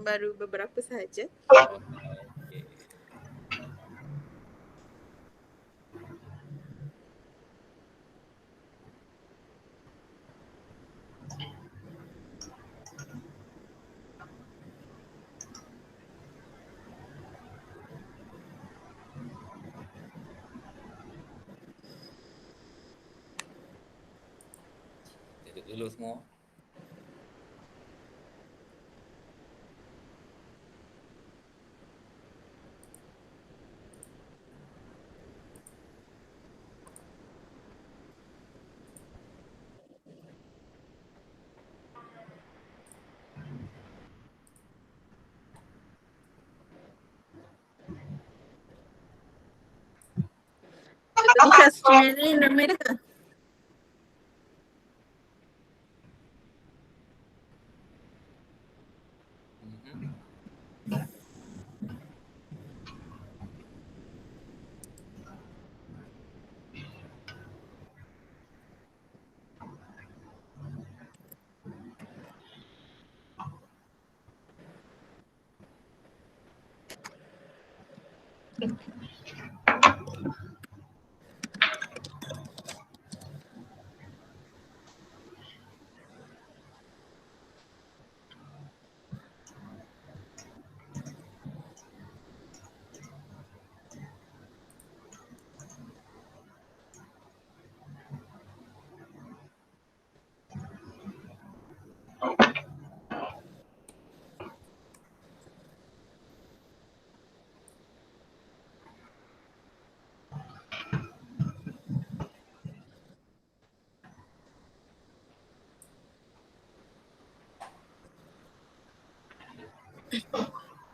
baru beberapa sahaja. Okay. Duduk dulu semua. Dr. Tisha sebenarnya nama dia ke?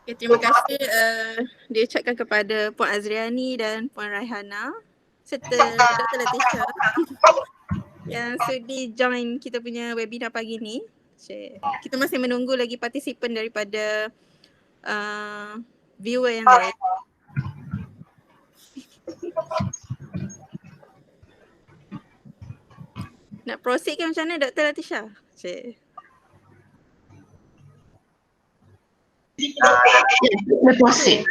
Okay, terima kasih diucapkan kepada Puan Azriani dan Puan Raihana serta Dr. Latisha yang sudi join kita punya webinar pagi ni. Kita masih menunggu lagi partisipan daripada viewer yang lain. Nak proceed ke macam mana Dr. Latisha? Kita proceed.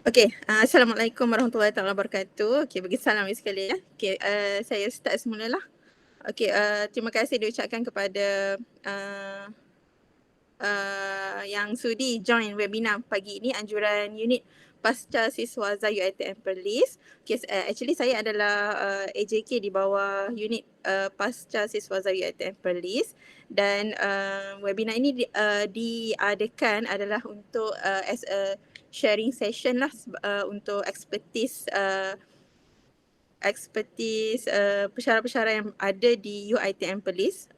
Okay, Assalamualaikum warahmatullahi wabarakatuh. Okay, bagi salam sekali ya. Okay, saya start semula lah. Okay, terima kasih diucapkan kepada yang sudi join webinar pagi ini anjuran unit Pasca Siswaza UiTM Perlis. Okay, actually saya adalah AJK di bawah unit Pasca Siswaza UiTM Perlis dan webinar ini diadakan adalah untuk as a sharing session lah untuk expertise pesara-pesara yang ada di UiTM Perlis.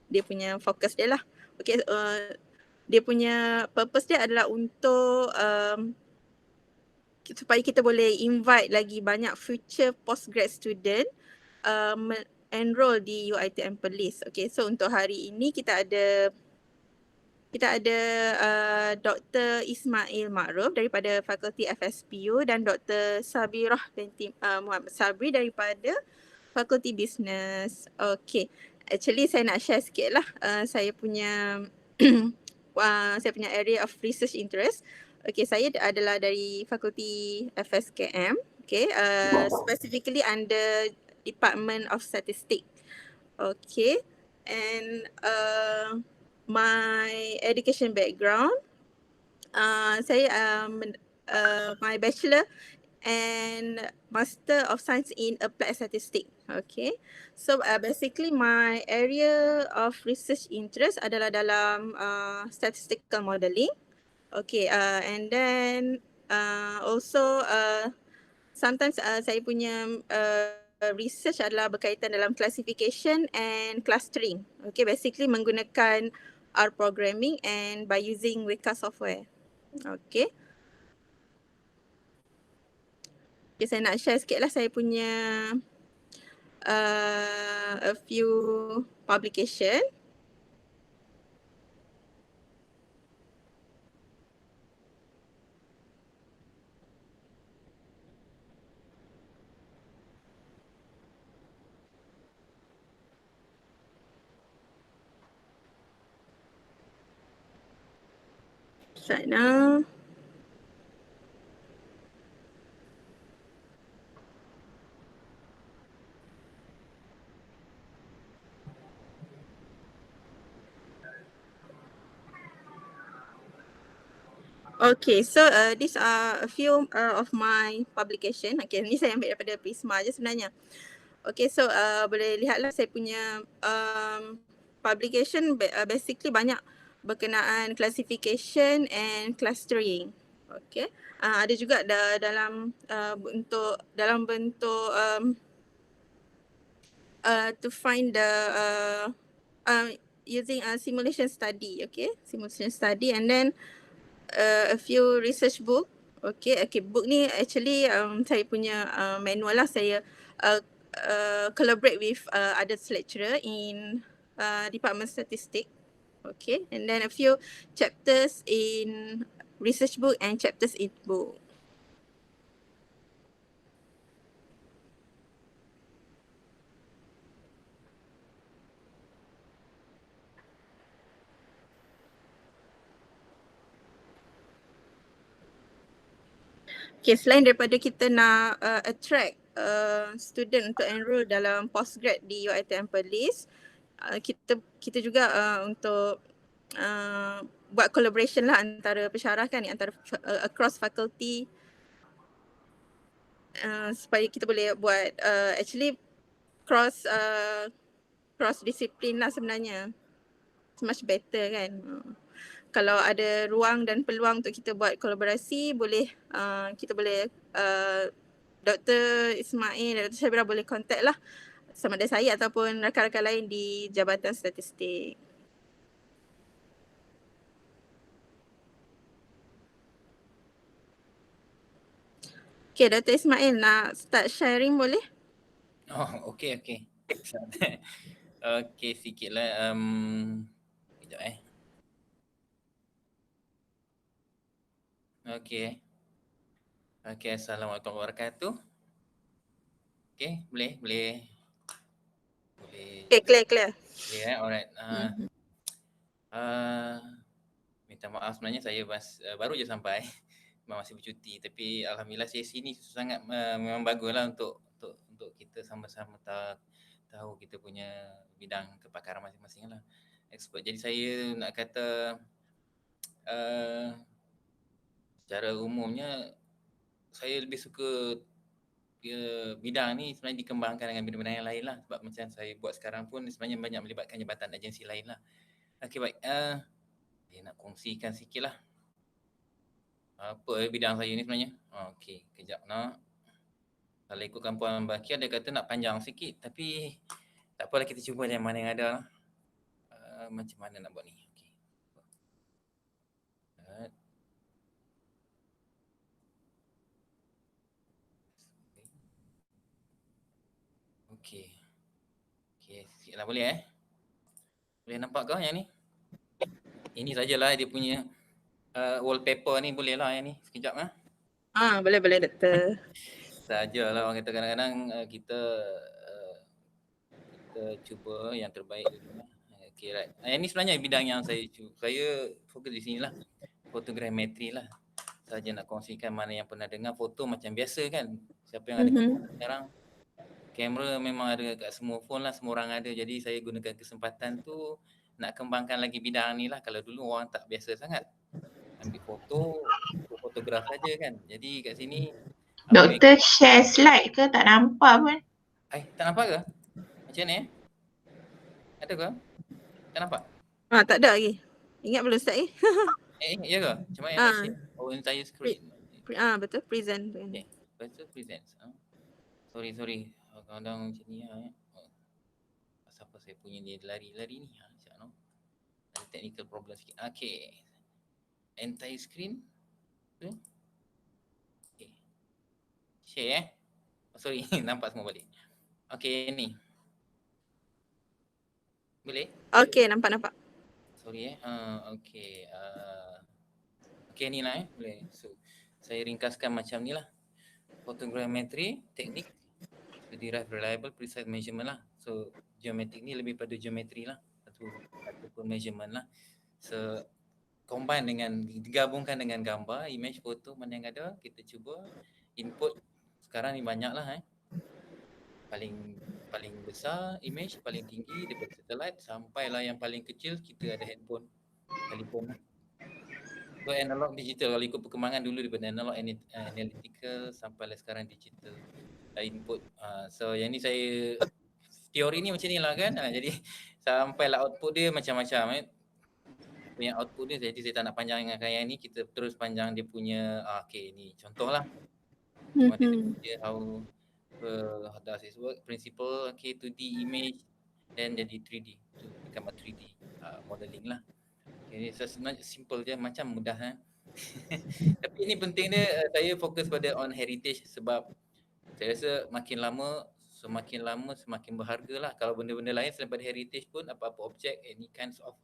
Dia punya fokus dia lah. Okay, dia punya purpose dia adalah untuk supaya kita boleh invite lagi banyak future postgrad student enroll di UiTM Perlis. Okay, so untuk hari ini kita ada Dr. Ismail Ma'ruf daripada Fakulti FSPU dan Dr. Sabirah binti Muhammad Sabri daripada Fakulti Bisnes. Okay, actually saya nak share sikit lah saya punya saya punya area of research interest. Okay, saya adalah dari Fakulti FSKM. Okay, specifically under Department of Statistics. Okay, and my education background, saya my bachelor and Master of Science in Applied Statistics. Okay, so basically my area of research interest adalah dalam statistical modelling. Okay, and then also sometimes saya punya research adalah berkaitan dalam classification and clustering. Okay, basically menggunakan R programming and by using Weka software. Okay. Okay, saya nak share sikit lah saya punya a few publication. Right now. Okay, so these are a few of my publication. Okay, ni saya ambil daripada Prisma je sebenarnya. Okay, so boleh lihatlah saya punya publication basically banyak berkenaan classification and clustering. Okay, ada juga dalam bentuk to find the using a simulation study. Okay, simulation study, and then a few research book. Okay, book ni actually saya punya manual lah. Saya collaborate with other lecturer in Department Statistic. Okay, and then a few chapters in research book and chapters in book. Okay, selain daripada kita nak attract student untuk enroll dalam postgrad di UiTM Perlis, kita juga untuk buat collaboration lah antara pensyarah kan, antara across faculty, supaya kita boleh buat actually cross disiplin lah sebenarnya. It's much better kan. Kalau ada ruang dan peluang untuk kita buat kolaborasi, boleh kita boleh Dr. Ismail dan Dr. Syabira boleh contact lah sama ada saya ataupun rakan-rakan lain di Jabatan Statistik. Okay, Dr. Ismail nak start sharing boleh? Oh, okey. Okey, sikit lah. Sekejap Okey. Assalamualaikum warahmatullahi wabarakatuh. Okey, boleh. Okay, clear. Clear alright. Minta maaf sebenarnya saya baru je sampai. Masih bercuti, tapi alhamdulillah sesi ni sangat memang baguslah untuk kita sama-sama tahu kita punya bidang kepakaran masing-masing lah, expert. Jadi saya nak kata secara umumnya saya lebih suka bidang ni sebenarnya dikembangkan dengan bidang-bidang yang lain lah, sebab macam saya buat sekarang pun sebenarnya banyak melibatkan jabatan agensi lain lah. Okey, baik. Saya nak kongsikan sikit lah apa bidang saya ni sebenarnya. Okey, kejap nak. Kalau ikutkan Puan Bakia, dia kata nak panjang sikit, tapi tak apalah, kita cuba yang mana yang ada lah. Macam mana nak buat ni. Okey, sikit lah boleh Boleh nampak kau yang ni? Ini sajalah dia punya wallpaper ni, boleh lah yang ni. Sekejap Boleh doktor. Sajalah orang kata kadang-kadang kita cuba yang terbaik dulu lah. Okey, right. Yang ni sebenarnya bidang yang saya fokus di sini lah. Fotogrametri lah. Saja nak kongsikan mana yang pernah dengar foto macam biasa kan. Siapa yang ada kamera sekarang? Kamera memang ada kat semua phone lah, semua orang ada. Jadi saya gunakan kesempatan tu nak kembangkan lagi bidang ni lah. Kalau dulu orang tak biasa sangat ambil fotograf saja kan. Jadi kat sini Doktor share slide ke? Tak nampak pun. Tak nampak ke? Macam ni Ada ke? Tak nampak? Tak ada lagi. Ingat belum start Ya ke? Macam mana nak share? Entire screen. Betul, present. Okay. Betul, present. Sorry. Kadang-kadang macam ni Siapa saya punya dia lari-lari ni. Sekejap no. Ada technical problem sikit. Okay. Entire screen. Okay. Share Oh, sorry, nampak semua balik. Okay, ni. Boleh? Okay, nampak. Sorry okay. Okay, ni lah boleh. So, saya ringkaskan macam ni lah. Photogrammetry, teknik to derive reliable precise measurement lah. So, geometrik ni lebih pada geometri lah ataupun measurement lah. So, combine dengan, digabungkan dengan gambar, image, foto mana yang ada, kita cuba input. Sekarang ni banyak lah paling besar image, paling tinggi daripada satellite, sampailah yang paling kecil kita ada handphone, telefon lah. So analog digital, kalau ikut perkembangan dulu daripada analog analytical sampailah sekarang digital input. So yang ni saya, teori ni macam ni lah kan. Jadi sampailah output dia macam-macam punya output dia. Jadi saya tak nak panjangkan yang ni, kita terus panjang dia punya okay, ni contoh lah. Dia how does it work, principle, okay, 2D image then jadi 3D, tu become a 3D modeling lah. Okay, so sebenarnya simple je, macam mudah tapi ini penting dia, saya fokus pada on heritage sebab saya rasa makin lama semakin berharga lah. Kalau benda-benda lain selain pada heritage pun, apa-apa objek, any kinds of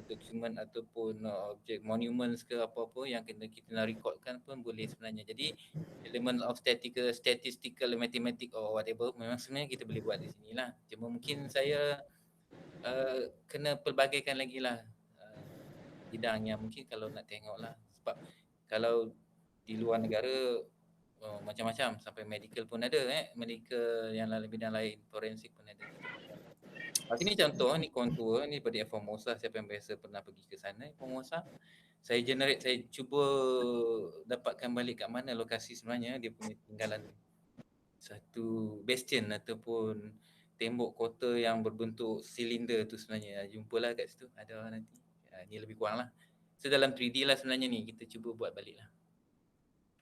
document ataupun objek monuments ke apa-apa yang kita nak recordkan pun boleh sebenarnya. Jadi element of statistical, mathematics or whatever memang sebenarnya kita boleh buat di sini lah. Cuma mungkin saya kena pelbagaikan lagi lah bidang yang mungkin kalau nak tengok lah. Sebab kalau di luar negara macam-macam, sampai medical pun ada medical yang lain, bidang lain, forensik pun ada. Ini contoh, ni kontur ni daripada Formosa. Siapa yang biasa pernah pergi ke sana Formosa, saya cuba dapatkan balik kat mana lokasi sebenarnya dia punya tinggalan satu bastion ataupun tembok kota yang berbentuk silinder tu sebenarnya. Jumpalah kat situ, ada nanti. Ni lebih kurang lah. So dalam 3D lah sebenarnya ni, kita cuba buat balik lah.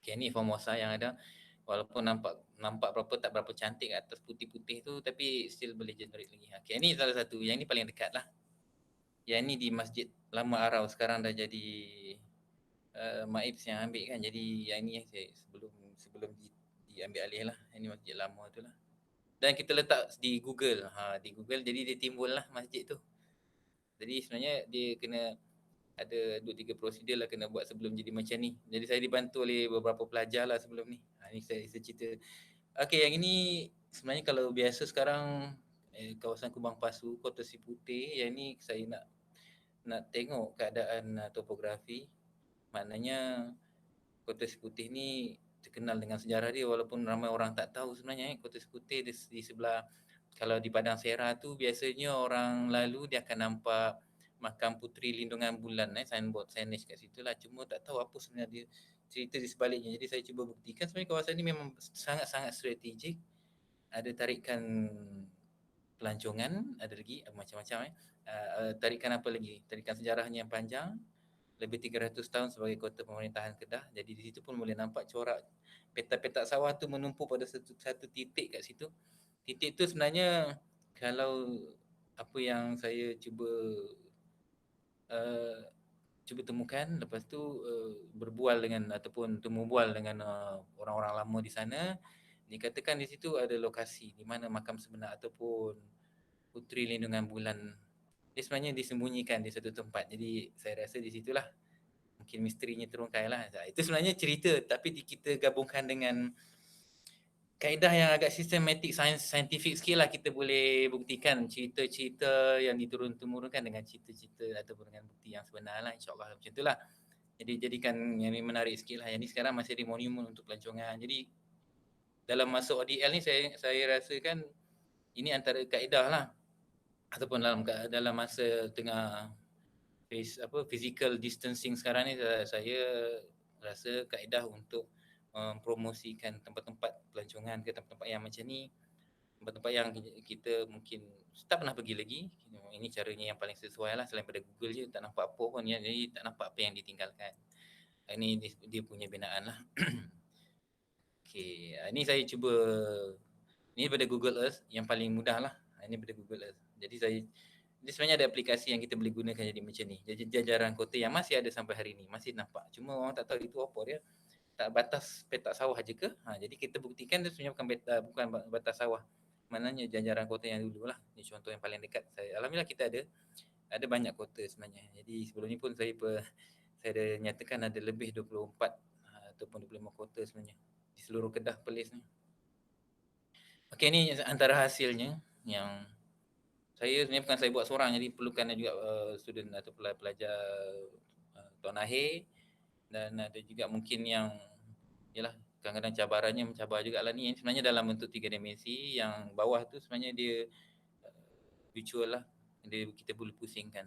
Okay, ni Formosa yang ada. Walaupun nampak tak berapa cantik atas putih-putih tu, tapi still boleh generate lagi. Okay, ni salah satu. Yang ni paling dekat lah. Yang ni di Masjid Lama Arau, sekarang dah jadi Maibs yang ambil kan. Jadi yang ni saya sebelum diambil alih lah. Ini masjid lama tu lah. Dan kita letak di Google. Di Google jadi dia timbul lah masjid tu. Jadi sebenarnya dia kena ada 2-3 prosedur lah kena buat sebelum jadi macam ni. Jadi saya dibantu oleh beberapa pelajar lah sebelum ni. Ni saya cerita. Okay, yang ini sebenarnya kalau biasa sekarang kawasan Kubang Pasu, Kota Siputih, yang ni saya nak tengok keadaan topografi. Maknanya Kota Siputih ni terkenal dengan sejarah dia, walaupun ramai orang tak tahu sebenarnya Kota Siputih di sebelah, kalau di Padang Sera tu biasanya orang lalu dia akan nampak makam Puteri Lindungan Bulan, signboard signage kat situ lah. Cuma tak tahu apa sebenarnya cerita di sebaliknya. Jadi saya cuba buktikan sebenarnya kawasan ni memang sangat-sangat strategik. Ada tarikan pelancongan, ada lagi macam-macam tarikan apa lagi? Tarikan sejarahnya yang panjang, lebih 300 tahun sebagai kota pemerintahan Kedah. Jadi di situ pun boleh nampak corak petak-petak sawah tu menumpuk pada satu titik kat situ. Titik tu sebenarnya kalau apa yang saya cuba temukan, lepas tu berbual dengan ataupun temu bual dengan orang-orang lama di sana, dikatakan di situ ada lokasi di mana makam sebenar ataupun Puteri Lindungan Bulan dia sebenarnya disembunyikan di satu tempat. Jadi saya rasa di situlah mungkin misterinya terungkai lah. Itu sebenarnya cerita, tapi kita gabungkan dengan kaedah yang agak sistematik, scientific sikit lah. Kita boleh buktikan cerita-cerita yang diturun-temurunkan dengan cerita-cerita ataupun dengan bukti yang sebenar lah, insyaAllah macam itulah. Jadi jadikan yang ini menarik sikit lah. Yang ni sekarang masih ada monumen untuk pelancongan. Jadi dalam masa ODL ni saya rasakan ini antara kaedah lah, ataupun dalam masa tengah physical distancing sekarang ni, saya rasa kaedah untuk promosikan tempat-tempat pelancongan ke tempat-tempat yang macam ni, tempat-tempat yang kita mungkin tak pernah pergi lagi. Ini caranya yang paling sesuai lah, selain pada Google je tak nampak apa pun, jadi tak nampak apa yang ditinggalkan. Ini dia punya binaan lah. Okay, ini saya cuba, ini pada Google Earth yang paling mudah lah. Ini pada Google Earth. Jadi sebenarnya ada aplikasi yang kita boleh gunakan jadi macam ni. Jadi jajaran kota yang masih ada sampai hari ni, masih nampak. Cuma orang tak tahu itu apa dia. batas petak sawah je ke? Jadi kita buktikan dia sebenarnya bukan batas sawah. Maknanya jajaran kota yang dulu lah. Ini contoh yang paling dekat. Alhamdulillah kita ada banyak kota sebenarnya. Jadi sebelum ni pun saya ada nyatakan ada lebih 24 ataupun 25 kota sebenarnya di seluruh Kedah Perlis ni. Okey, ni antara hasilnya yang saya sebenarnya bukan saya buat seorang, jadi perlukan juga student atau pelajar Tuan Ahir, dan ada juga mungkin yang yalah kadang-kadang cabarannya mencabar jugalah ni. Sebenarnya dalam bentuk 3 dimensi, yang bawah tu sebenarnya dia virtual lah, kita boleh pusingkan,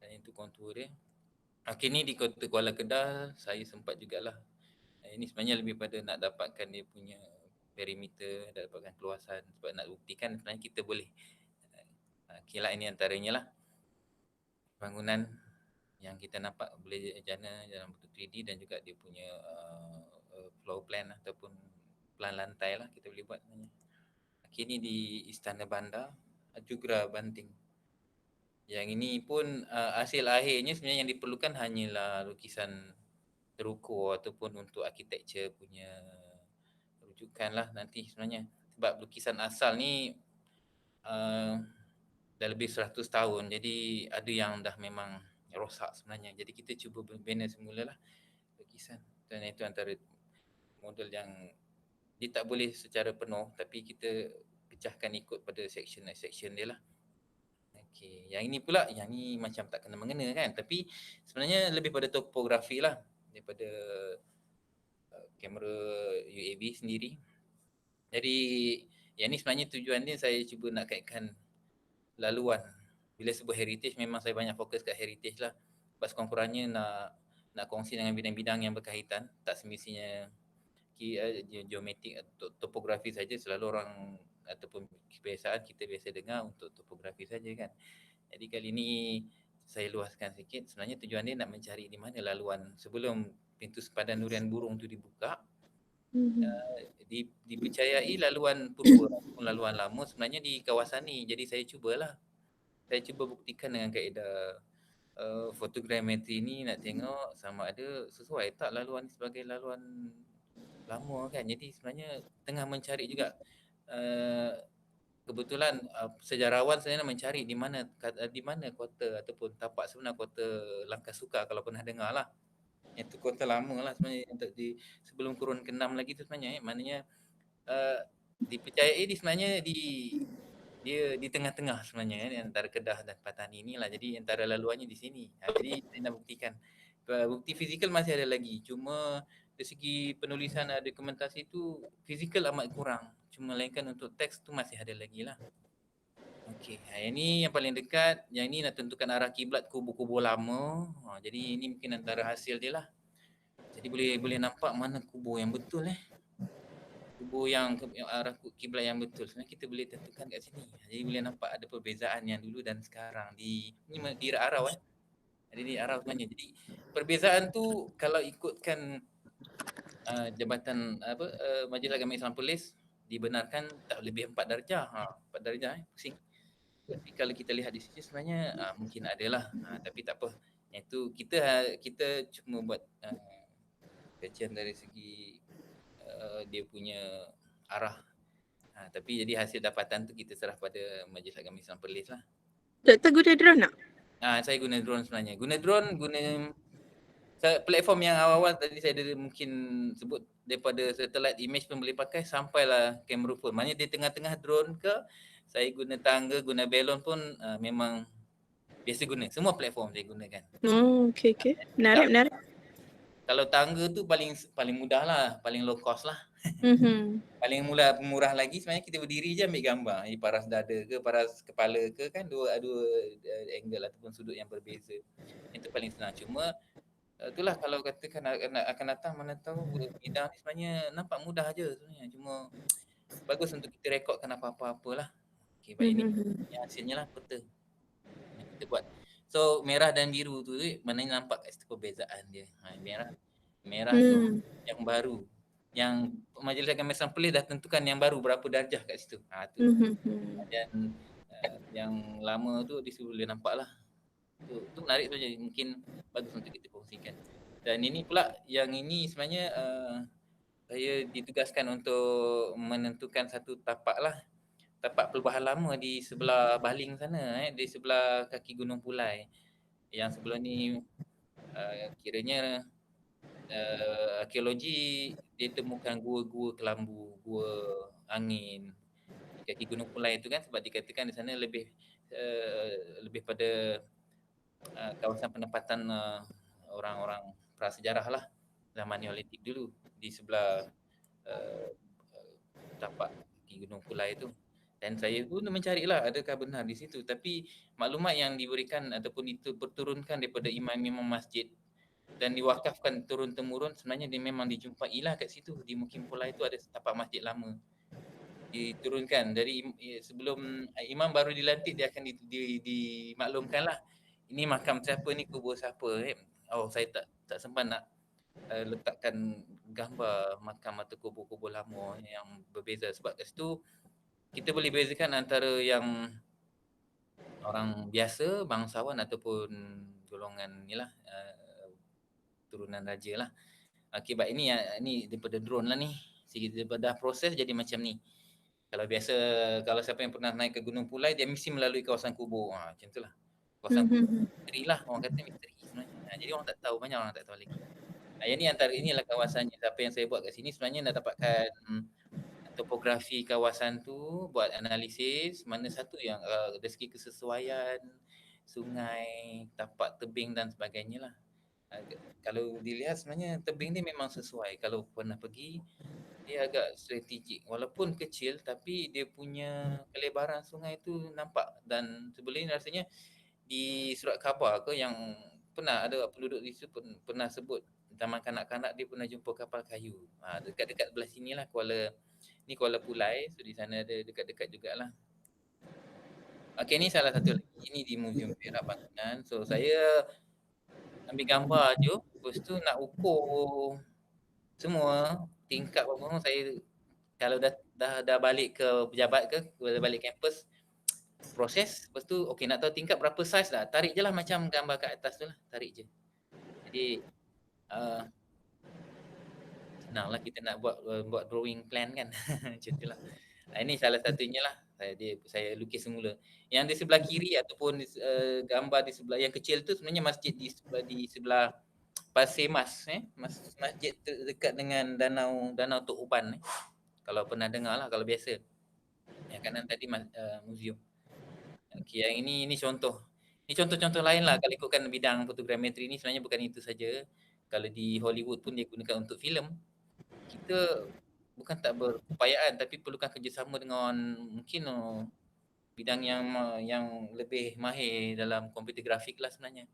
dan itu kontur dia. Okey, ni di kota Kuala Kedah saya sempat jugalah. Ini sebenarnya lebih pada nak dapatkan dia punya perimeter, dapatkan keluasan, sebab nak buktikan sebenarnya kita boleh. Kilat ini antaranya lah bangunan yang kita nampak boleh jana dalam bentuk 3D, dan juga dia punya floor plan ataupun plan lantai lah kita boleh buat sebenarnya. Kini di Istana Bandar Jugra Banting. Yang ini pun hasil akhirnya sebenarnya yang diperlukan hanyalah lukisan terukur ataupun untuk architecture punya rujukan lah nanti sebenarnya. Sebab lukisan asal ni dah lebih 100 tahun, jadi ada yang dah memang rosak sebenarnya. Jadi kita cuba bina semula lah lukisan, dan itu antara model yang dia tak boleh secara penuh, tapi kita pecahkan ikut pada section dia lah. Okey, yang ini pula, yang ni macam tak kena mengena kan, tapi sebenarnya lebih pada topografi lah daripada kamera UAV sendiri. Jadi yang ni sebenarnya tujuan dia saya cuba nak kaitkan laluan. Bila sebut heritage, memang saya banyak fokus kat heritage lah. Sebab sekurang-kurangnya nak kongsi dengan bidang-bidang yang berkaitan, tak semestinya geometrik atau topografi saja. Selalu orang ataupun kebiasaan kita biasa dengar untuk topografi saja kan. Jadi kali ni saya luaskan sikit. Sebenarnya tujuan dia nak mencari di mana laluan sebelum pintu sempadan durian burung tu dibuka. Dipercayai laluan purba ataupun laluan lama sebenarnya di kawasan ni. Jadi saya cuba buktikan dengan kaedah fotogrametri ni, nak tengok sama ada sesuai tak laluan sebagai laluan lama kan. Jadi sebenarnya tengah mencari juga kebetulan sejarawan sebenarnya mencari di mana kota ataupun tapak sebenar kota Langkah Sukar, kalau pernah dengar lah. Itu kota lama lah sebenarnya, sebelum kurun ke-6 lagi tu sebenarnya. Maknanya dipercayai sebenarnya dia di tengah-tengah sebenarnya kan, antara Kedah dan Patani ni lah. Jadi antara laluannya di sini. Jadi saya nak buktikan. Bukti fizikal masih ada lagi. Cuma dari segi penulisan dokumentasi tu fizikal amat kurang. Cuma lainkan untuk teks tu masih ada lagi lah. Okey, yang ni yang paling dekat. Yang ni nak tentukan arah kiblat kubur-kubur lama. Jadi ini mungkin antara hasil dia lah. Jadi boleh nampak mana kubur yang betul kubur yang arah kiblat yang betul. Sebenarnya kita boleh tentukan kat sini. Jadi boleh nampak ada perbezaan yang dulu dan sekarang di Arau Jadi di Arau sebenarnya. Jadi perbezaan tu kalau ikutkan Jabatan Majlis Agama Islam Perlis dibenarkan tak lebih 4 darjah. 4 darjah pusing. Tapi kalau kita lihat di sini sebenarnya mungkin adalah, tapi tak apa. Yang tu kita cuma buat kajian dari segi dia punya arah. Tapi jadi hasil dapatan tu kita serah pada Majlis Agama Islam Perlis lah. Doktor guna drone tak? Saya guna drone sebenarnya. Guna platform yang awal-awal tadi saya ada mungkin sebut, daripada satellite image pun boleh pakai sampailah kamera phone. Maknanya di tengah-tengah drone ke, saya guna tangga, guna balon pun memang biasa guna. Semua platform saya gunakan. Okey. Menarik. Kalau tangga tu paling mudah lah, paling low cost lah. Paling murah lagi sebenarnya kita berdiri je ambil gambar. Paras dada ke, paras kepala ke kan, dua angle ataupun sudut yang berbeza. Itu paling senang. Cuma itulah kalau katakan akan datang, mana tahu bidang ni sebenarnya nampak mudah je sebenarnya. Cuma bagus untuk kita rekodkan apa-apa lah. Okey, baik, ini hasilnya lah peta yang kita buat. So merah dan biru tu maknanya nampak kat situ perbezaan dia. Merah tu yang baru. Yang Majlis Agama Islam Perlis dah tentukan yang baru berapa darjah kat situ. Tu. Dan yang lama tu di situ boleh nampak lah. Tu menarik tu, jadi mungkin bagus untuk kita kongsikan. Dan ini pula yang ini sebenarnya saya ditugaskan untuk menentukan satu tapak lah, tapak perubahan lama di sebelah Baling sana, di sebelah kaki Gunung Pulai. Yang sebelum ni kiranya arkeologi dia temukan gua-gua kelambu, gua angin di kaki Gunung Pulai itu kan, sebab dikatakan di sana lebih pada kawasan penempatan orang-orang prasejarah lah zaman Neolitik dulu di sebelah uh, tapak kaki Gunung Pulai itu. Dan saya pun mencarilah adakah benar di situ, tapi maklumat yang diberikan ataupun itu berturunkan daripada imam-imam masjid dan diwakafkan turun-temurun, sebenarnya dia memang dijumpailah kat situ di Mukim Pulai itu ada tapak masjid lama diturunkan dari sebelum imam baru dilantik, dia akan dimaklumkanlah ini makam siapa, ni kubur siapa. Oh, saya tak sempat nak letakkan gambar makam atau kubur-kubur lama yang berbeza, sebab kat situ kita boleh bezakan antara yang orang biasa, bangsawan ataupun golongan ni lah, turunan raja lah. Okey, baik, ini daripada drone lah ni. Daripada proses jadi macam ni. Kalau biasa, kalau siapa yang pernah naik ke Gunung Pulai, dia mesti melalui kawasan kubur. Macam tu lah. Kawasan kubur misteri lah. Orang kata misteri sebenarnya. Jadi orang tak tahu, banyak orang tak tahu lagi. Yang ni antara inilah kawasannya. Apa yang saya buat kat sini sebenarnya nak dapatkan topografi kawasan tu, buat analisis mana satu yang dari segi kesesuaian sungai, tapak tebing dan sebagainya lah. Kalau dilihat sebenarnya tebing ni memang sesuai. Kalau pernah pergi, dia agak strategik. Walaupun kecil tapi dia punya kelebaran sungai tu nampak. Dan sebelum ni rasanya di surat khabar ke yang pernah ada penduduk di situ pernah sebut zaman kanak-kanak dia pernah jumpa kapal kayu. Dekat-dekat belah sini lah Kuala Pulai. So di sana ada dekat-dekat jugalah. Okey, ni salah satu lagi. Ini di Muzium Perak Bangunan. So saya ambil gambar je, lepas tu nak ukur semua tingkat apa semua. Saya kalau dah balik ke pejabat ke, balik kampus, proses, lepas tu okey nak tahu tingkat berapa saiz dah, tarik je lah macam gambar kat atas tu lah, tarik je. Jadi senanglah kita nak buat drawing plan kan. Macam tu lah. Ini salah satunya lah. Saya lukis semula. Yang di sebelah kiri ataupun gambar di sebelah yang kecil tu sebenarnya masjid di sebelah Pasir Mas, masjid dekat dengan danau Tok Uban. Kalau pernah dengar lah, kalau biasa. Yang kanan tadi muzium. Okey, yang ini contoh. Ini contoh-contoh lain lah kalau ikutkan bidang fotogrametri ni, sebenarnya bukan itu saja. Kalau di Hollywood pun dia gunakan untuk filem. Kita bukan tak berupayaan tapi perlukan kerjasama dengan mungkin bidang yang lebih mahir dalam komputer grafik lah sebenarnya.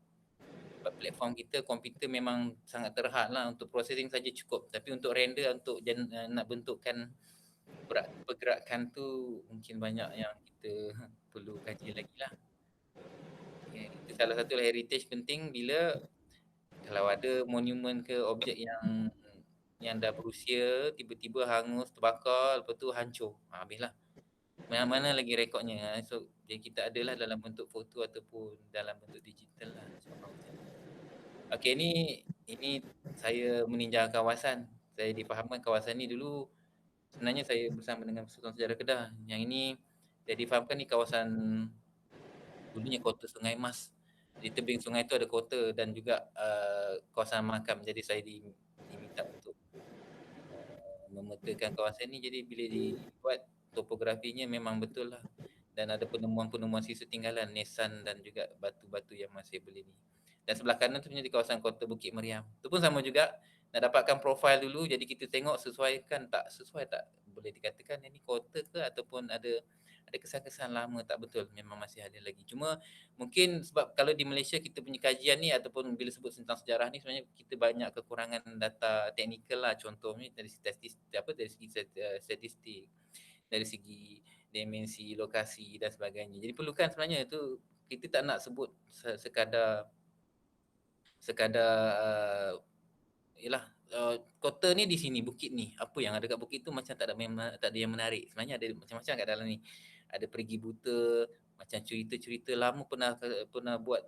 Sebab platform kita, komputer memang sangat terhad lah, untuk processing saja cukup. Tapi untuk render, untuk nak bentukkan pergerakan tu mungkin banyak yang kita perlu kaji lagi lah. Okay. Itu salah satu heritage penting bila kalau ada monumen ke objek yang dah berusia, tiba-tiba hangus, terbakar, lepas tu hancur. Habislah. Mana lagi rekodnya. So kita adalah dalam bentuk foto ataupun dalam bentuk digital lah. Okey, ini saya meninjau kawasan. Saya difahamkan kawasan ni dulu sebenarnya saya bersama dengan Persatuan Sejarah Kedah. Yang ini saya difahamkan ni kawasan dulunya kota Sungai Mas. Di tebing sungai tu ada kota dan juga kawasan makam. Jadi saya diminta untuk memetakan kawasan ni. Jadi bila dibuat topografinya memang betul lah. Dan ada penemuan-penemuan sisa tinggalan nisan dan juga batu-batu yang masih boleh ni. Dan sebelah kanan tu punya di kawasan kota Bukit Meriam. Tu pun sama juga, nak dapatkan profil dulu, jadi kita tengok sesuaikan tak, sesuai tak, boleh dikatakan ini kota ke ataupun ada kesan-kesan lama, tak betul, memang masih ada lagi. Cuma mungkin sebab kalau di Malaysia kita punya kajian ni ataupun bila sebut tentang sejarah ni sebenarnya kita banyak kekurangan data teknikal lah, contohnya dari segi statistik, dari segi dimensi, lokasi dan sebagainya. Jadi perlukan sebenarnya itu, kita tak nak sebut sekadar kota ni di sini, bukit ni, apa yang ada kat bukit tu macam tak ada yang menarik. Sebenarnya ada macam-macam kat dalam ni. Ada perigi buta, macam cerita-cerita lama pernah buat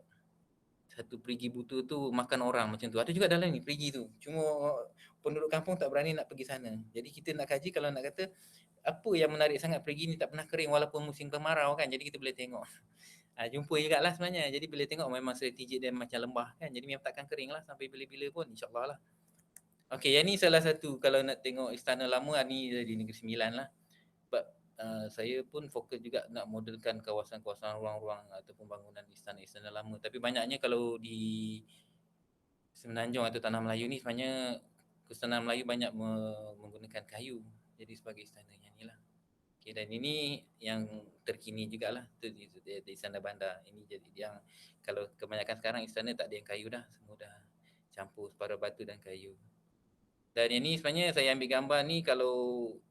satu perigi butuh tu makan orang macam tu. Ada juga dalam ni perigi tu. Cuma penduduk kampung tak berani nak pergi sana. Jadi kita nak kaji kalau nak kata apa yang menarik sangat perigi ni tak pernah kering walaupun musim kemarau kan. Jadi kita boleh tengok. Jumpa jugalah sebenarnya. Jadi bila tengok memang strategik dia macam lembah kan. Jadi memang takkan kering lah sampai bila-bila pun, insyaAllah lah. Okey, yang ni salah satu kalau nak tengok istana lama ni di Negeri Sembilan lah. Sebab saya pun fokus juga nak modelkan kawasan-kawasan ruang-ruang ataupun bangunan istana-istana lama. Tapi banyaknya kalau di Semenanjung atau Tanah Melayu ni sebenarnya istana Melayu banyak menggunakan kayu. Jadi sebagai istananya ni lah. Okay, dan ini yang terkini jugalah tu di Istana Bandar. Ini jadi yang kalau kebanyakan sekarang istana tak ada yang kayu dah, semua dah campur separa batu dan kayu. Dan ini sebenarnya saya ambil gambar ni kalau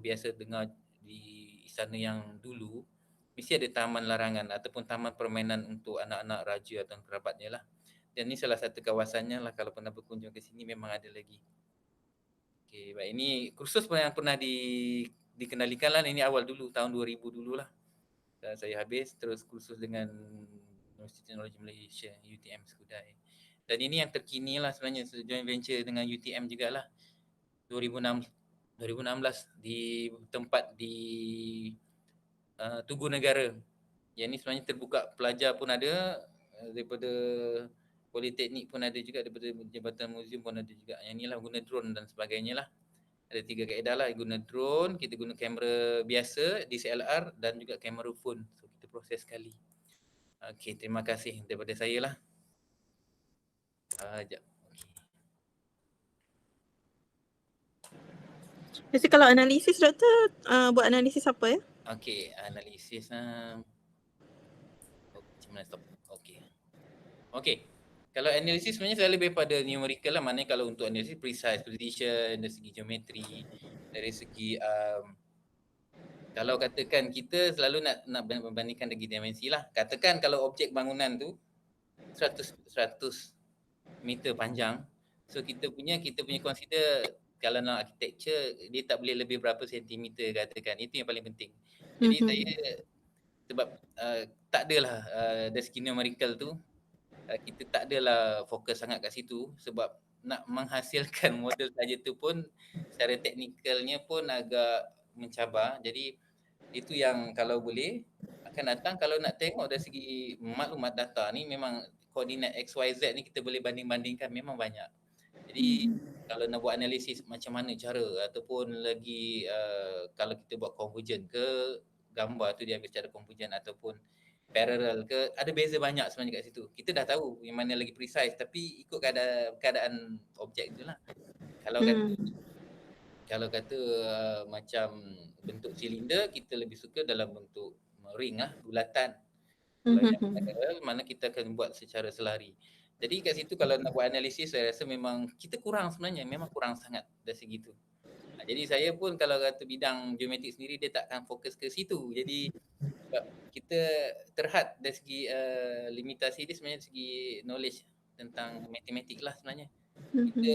biasa dengar di istana yang dulu mesti ada taman larangan ataupun taman permainan untuk anak-anak raja atau kerabatnya lah. Dan ini salah satu kawasannya lah, kalau pernah berkunjung ke sini memang ada lagi. Okey, baik, ini kursus yang pernah dikendalikan lah, ini awal dulu tahun 2000 dulu lah. Dan saya habis terus kursus dengan Universiti Teknologi Malaysia UTM Skudai. Dan ini yang terkini lah sebenarnya, joint venture dengan UTM jugalah. 2016 di tempat di Tugu Negara. Yang ni sebenarnya terbuka, pelajar pun ada, daripada Politeknik pun ada juga, daripada Jabatan Muzium pun ada juga. Yang ni lah guna drone dan sebagainya lah. Ada 3 kaedah lah, guna drone, kita guna kamera biasa DSLR dan juga kamera phone. So kita proses sekali. Okey, terima kasih daripada saya lah. Sekejap. Jadi kalau analisis doktor buat analisis apa ya? Okey, analisis macam mana stop? Okey. Kalau analisis sebenarnya saya lebih pada numerical lah. Maknanya kalau untuk analisis precise, precision, dari segi geometri, dari segi kalau katakan kita selalu nak membandingkan dari dimensi lah. Katakan kalau objek bangunan tu 100 meter panjang. So kita punya consider kalau nak architecture dia tak boleh lebih berapa sentimeter katakan. Itu yang paling penting. Jadi saya sebab tak adalah dari segi numerical tu kita tak adalah fokus sangat kat situ sebab nak menghasilkan model saja tu pun secara teknikalnya pun agak mencabar. Jadi itu yang kalau boleh akan datang kalau nak tengok dari segi maklumat data ni memang koordinat XYZ ni kita boleh banding-bandingkan memang banyak. Jadi kalau nak buat analisis macam mana cara ataupun lagi kalau kita buat convergent ke gambar tu dia ambil secara convergent ataupun parallel ke, ada beza banyak sebenarnya kat situ. Kita dah tahu yang mana lagi precise tapi ikut keadaan objek tu lah. Kalau kata macam bentuk silinder, kita lebih suka dalam bentuk ring lah, bulatan. Kalau yang mana kita akan buat secara selari. Jadi kat situ kalau nak buat analisis saya rasa memang kita kurang sebenarnya, memang kurang sangat dari segi tu. Jadi saya pun kalau kata bidang geometrik sendiri dia tak akan fokus ke situ. Jadi sebab kita terhad dari segi limitasi dia sebenarnya dari segi knowledge tentang matematik lah sebenarnya. Kita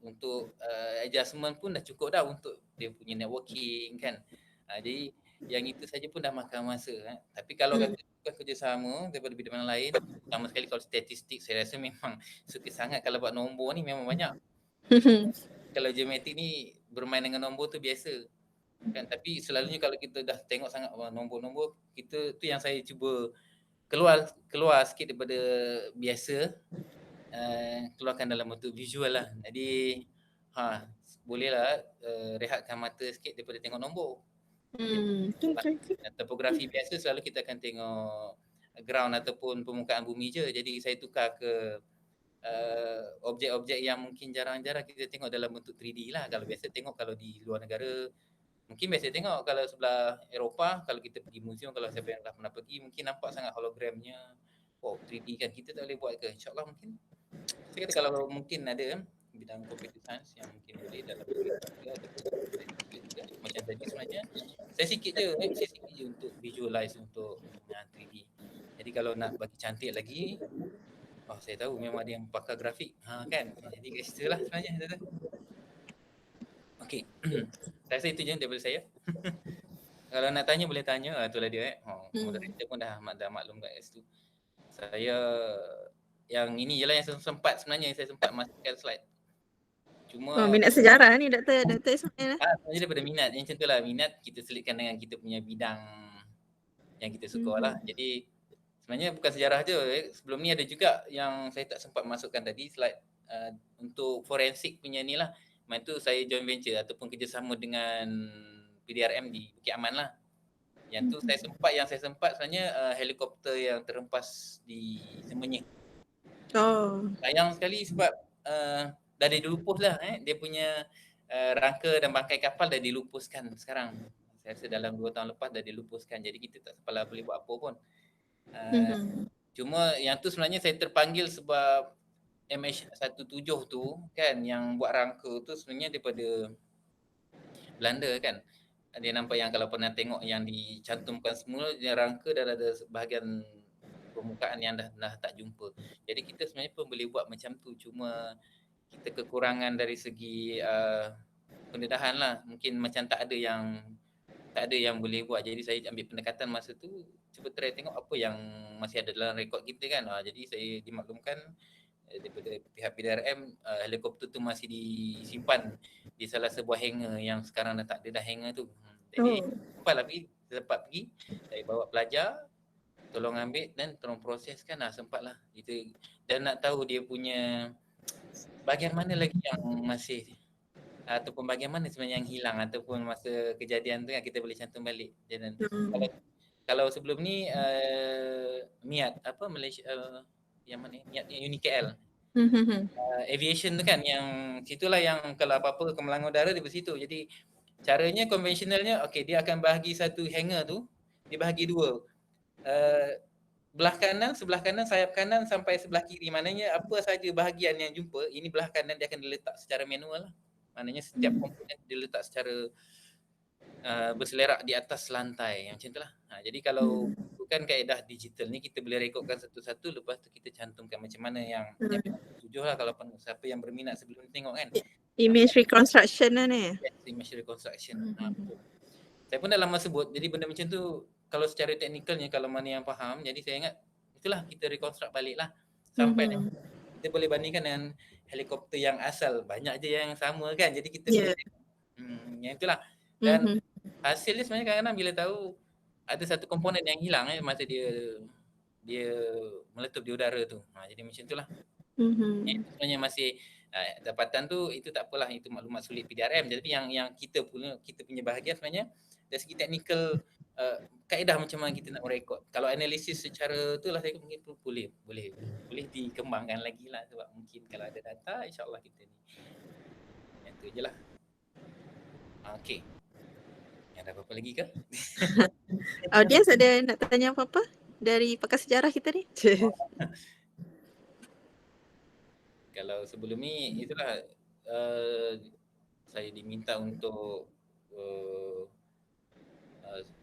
untuk adjustment pun dah cukup dah untuk dia punya networking kan. Jadi yang itu saja pun dah makan masa. Tapi kalau kata kerjasama daripada bidang lain, sama sekali kalau statistik saya rasa memang suka sangat kalau buat nombor ni memang banyak. Kalau geometrik ni bermain dengan nombor tu biasa. Kan, tapi selalunya kalau kita dah tengok sangat nombor-nombor, kita tu yang saya cuba keluar sikit daripada biasa, keluarkan dalam bentuk visual lah. Jadi bolehlah rehatkan mata sikit daripada tengok nombor. Topografi biasa selalu kita akan tengok ground ataupun permukaan bumi je. Jadi saya tukar ke objek-objek yang mungkin jarang-jarang kita tengok dalam bentuk 3D lah. Kalau biasa tengok kalau di luar negara, mungkin biasa tengok kalau sebelah Eropah, kalau kita pergi museum, kalau siapa yang dah pernah pergi, mungkin nampak sangat hologramnya. 3D kan, kita tak boleh buat ke? InsyaAllah mungkin. Saya kata kalau mungkin ada bidang computer science yang mungkin boleh dalam macam tadi sebenarnya saya sikit je untuk visualize untuk 3D. Jadi kalau nak bagi cantik lagi, saya tahu memang ada yang pakar grafik kan. Jadi kat situ lah sebenarnya. Okey. Saya rasa itu je daripada saya. Kalau nak tanya boleh tanya, itulah dia moderator pun dah maklum kat situ. Saya yang ini je lah yang sempat sebenarnya saya sempat masukkan slide. Oh, Cuma minat sejarah ni Dr. Ismail. sebenarnya daripada minat yang macam tu lah, minat kita selitkan dengan kita punya bidang yang kita suka lah. Jadi sebenarnya bukan sejarah je, sebelum ni ada juga yang saya tak sempat masukkan tadi slide untuk forensik punya ni lah. Main tu saya joint venture ataupun kerjasama dengan PDRM di Bukit Aman lah. Yang tu saya sempat sebenarnya helikopter yang terhempas di Semenyih. Oh. Sayang sekali sebab dah dilupus lah dia punya rangka dan bangkai kapal dah dilupuskan sekarang. Saya rasa dalam 2 tahun lepas dah dilupuskan. Jadi kita tak sepalah boleh buat apa pun. Cuma yang tu sebenarnya saya terpanggil sebab MH17 tu kan yang buat rangka tu sebenarnya daripada Belanda kan. Dia nampak yang kalau pernah tengok yang dicantumkan semua dia rangka dah ada bahagian permukaan yang dah tak jumpa. Jadi kita sebenarnya pun boleh buat macam tu, cuma kita kekurangan dari segi pendedahan lah. Mungkin macam tak ada yang boleh buat. Jadi saya ambil pendekatan masa tu cuba try tengok apa yang masih ada dalam rekod kita kan. Jadi saya dimaklumkan daripada pihak PDRM helikopter tu masih disimpan di salah sebuah hangar yang sekarang dah tak ada dah hangar tu. Jadi sempatlah pergi saya bawa pelajar tolong ambil dan tolong proseskan sempatlah itu, dan nak tahu dia punya bahagian mana lagi yang masih ataupun bahagian mana sebenarnya yang hilang ataupun masa kejadian tu kan kita boleh cantum balik. Dan kalau sebelum ni MIAT apa Malaysia yang mana MIAT yang UniKL aviation tu kan yang situlah yang kalau apa-apa kemalangan udara di situ. Jadi caranya konvensionalnya okey dia akan bahagi satu hangar tu dia bahagi dua. Sebelah kanan sayap kanan sampai sebelah kiri, maknanya apa saja bahagian yang jumpa ini belah kanan dia akan diletak secara manual lah. Maknanya setiap komponen diletak secara berselerak di atas lantai macam itulah. Jadi kalau bukan kaedah digital ni kita boleh rekodkan satu-satu, lepas tu kita cantumkan macam mana yang tujuh lah kalau siapa yang berminat sebelum tengok kan. Image reconstruction lah ni. Yes, image reconstruction. Saya pun dah lama sebut, jadi benda macam tu kalau secara teknikalnya kalau mana yang faham, jadi saya ingat itulah kita reconstruct balik lah sampai kita boleh bandingkan dengan helikopter yang asal, banyak je yang sama kan, jadi kita boleh yang itulah. Dan hasilnya sebenarnya kadang-kadang bila tahu ada satu komponen yang hilang masa dia meletup di udara tu. Jadi macam itulah. Sebenarnya masih dapatan tu itu tak apalah, itu maklumat sulit PDRM. Jadi yang kita punya bahagian sebenarnya dari segi teknikal kaedah macam mana kita nak merekod. Kalau analisis secara tu lah saya mungkin boleh dikembangkan lagi lah, sebab mungkin kalau ada data insya-Allah kita ni. Yang tu je lah. Okey. Ada apa-apa lagi ke? Audiens ada nak tanya apa-apa dari pakar sejarah kita ni? Kalau sebelum ni itulah saya diminta untuk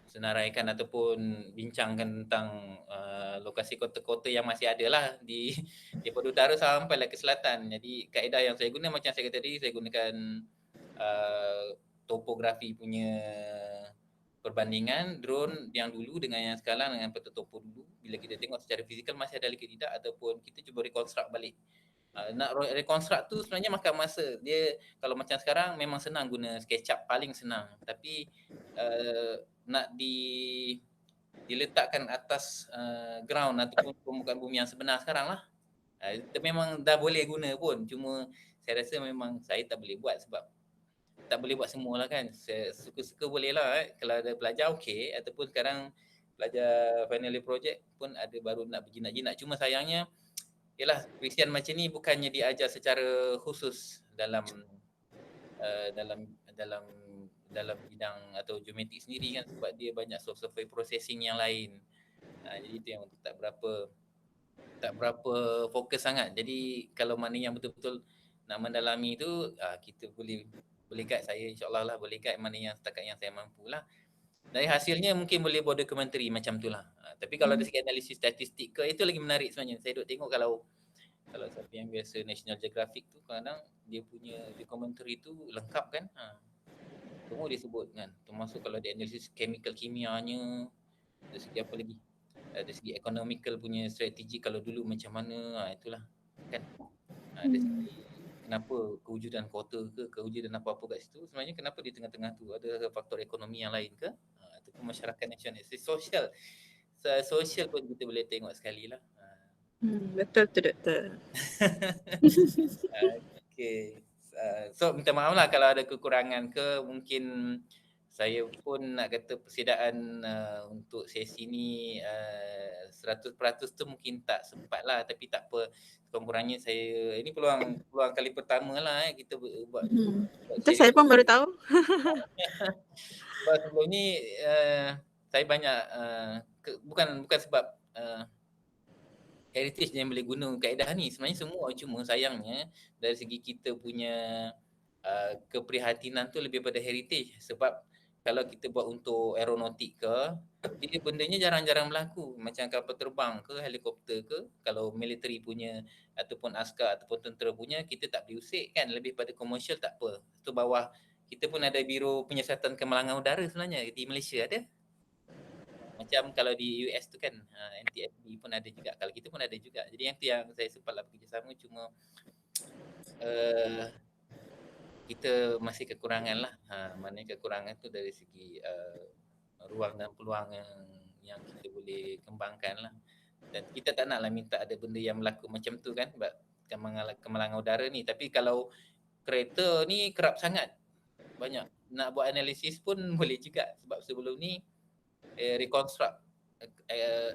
senaraikan ataupun bincangkan tentang lokasi kota-kota yang masih ada lah daripada utara sampai ke selatan. Jadi kaedah yang saya guna macam saya kata tadi, saya gunakan topografi punya perbandingan drone yang dulu dengan yang sekarang dengan peta topo dulu. Bila kita tengok secara fizikal masih ada ke tidak, ataupun kita cuba reconstruct balik. Nak reconstruct tu sebenarnya makan masa. Dia kalau macam sekarang memang senang guna SketchUp, paling senang. Tapi nak diletakkan atas ground ataupun permukaan bumi yang sebenar sekarang lah. Itu memang dah boleh guna pun. Cuma saya rasa memang saya tak boleh buat sebab tak boleh buat semualah kan. Suka-suka boleh lah kalau ada pelajar okey, ataupun sekarang pelajar final year project pun ada baru nak berjinak-jinak. Cuma sayangnya ialah Kristian macam ni bukannya diajar secara khusus dalam bidang atau geometrik sendiri kan, sebab dia banyak software processing yang lain. Jadi itu yang tak berapa fokus sangat. Jadi kalau mana yang betul-betul nak mendalami tu kita boleh guide saya, insyaAllah lah boleh guide mana yang setakat yang saya mampu lah. Dari hasilnya mungkin boleh buat dokumentari macam tu lah. Tapi kalau dari segi analisis statistik ke, itu lagi menarik sebenarnya. Saya duk tengok kalau siapa yang biasa National Geographic tu kadang dia punya dokumentari tu lengkap kan. Semua dia sebut kan. Termasuk kalau dia analisis chemical kimianya, dari segi apa lagi. dari segi economical punya strategi kalau dulu macam mana, itulah kan. Dari segi kenapa kewujudan kota ke, kewujudan apa-apa kat situ, sebenarnya kenapa di tengah-tengah tu ada faktor ekonomi yang lain ke, ataupun masyarakat nasionalis, sosial pun kita boleh tengok sekali lah. Betul tu doktor. Okay. So minta maaf lah kalau ada kekurangan ke, mungkin saya pun nak kata persediaan untuk sesi ni 100% tu mungkin tak sempat lah, tapi tak apa, kurang-kurangnya saya, ini peluang kali pertama lah kita buat Itu saya pun baru tahu. Sebab sebelum ni saya banyak bukan sebab heritage yang boleh guna kaedah ni, sebenarnya semua, cuma sayangnya dari segi kita punya keprihatinan tu lebih pada heritage. Sebab kalau kita buat untuk aeronautik ke, dia bendanya jarang-jarang berlaku, macam kapal terbang ke, helikopter ke. Kalau military punya ataupun askar ataupun tentera punya, kita tak boleh usik kan, lebih pada komersial tak apa. Tu bawah kita pun ada Biro Penyiasatan Kemalangan Udara sebenarnya di Malaysia ada. Macam kalau di US tu kan NTSB pun ada juga, kalau kita pun ada juga. Jadi yang tu yang saya sempatlah bekerjasama, cuma kita masih kekurangan lah. Maknanya kekurangan tu dari segi ruang dan peluang yang kita boleh kembangkan lah. Dan kita tak nak lah minta ada benda yang berlaku macam tu kan, sebab kemalangan udara ni. Tapi kalau kereta ni kerap sangat, banyak nak buat analisis pun boleh juga, sebab sebelum ni reconstruct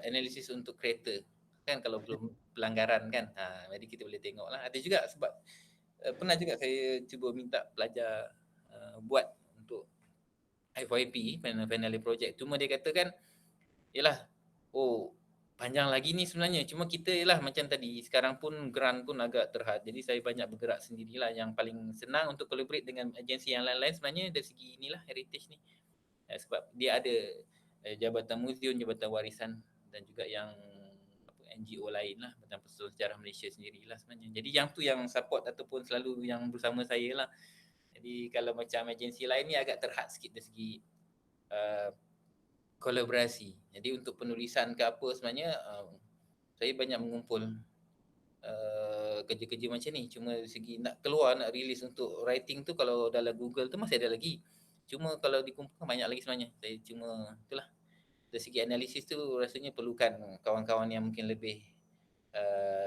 analisis untuk kereta kan, kalau belum pelanggaran kan. Jadi kita boleh tengok lah. Ada juga sebab pernah juga saya cuba minta pelajar buat untuk FYP, final year project. Cuma dia katakan, yalah, panjang lagi ni sebenarnya. Cuma kita yalah macam tadi, sekarang pun grant pun agak terhad. Jadi saya banyak bergerak sendirilah. Yang paling senang untuk collaborate dengan agensi yang lain-lain sebenarnya dari segi inilah, heritage ni. Sebab dia ada Jabatan Muzium, Jabatan Warisan dan juga yang NGO lain lah, macam Persatuan Sejarah Malaysia sendirilah sebenarnya. Jadi yang tu yang support ataupun selalu yang bersama saya lah. Jadi kalau macam agensi lain ni agak terhad sikit dari segi kolaborasi. Jadi untuk penulisan ke apa sebenarnya saya banyak mengumpul kerja-kerja macam ni. Cuma dari segi nak keluar, nak release untuk writing tu, kalau dalam Google tu masih ada lagi. Cuma kalau dikumpulkan banyak lagi sebenarnya. Saya cuma itulah, dari segi analisis tu rasanya perlukan kawan-kawan yang mungkin lebih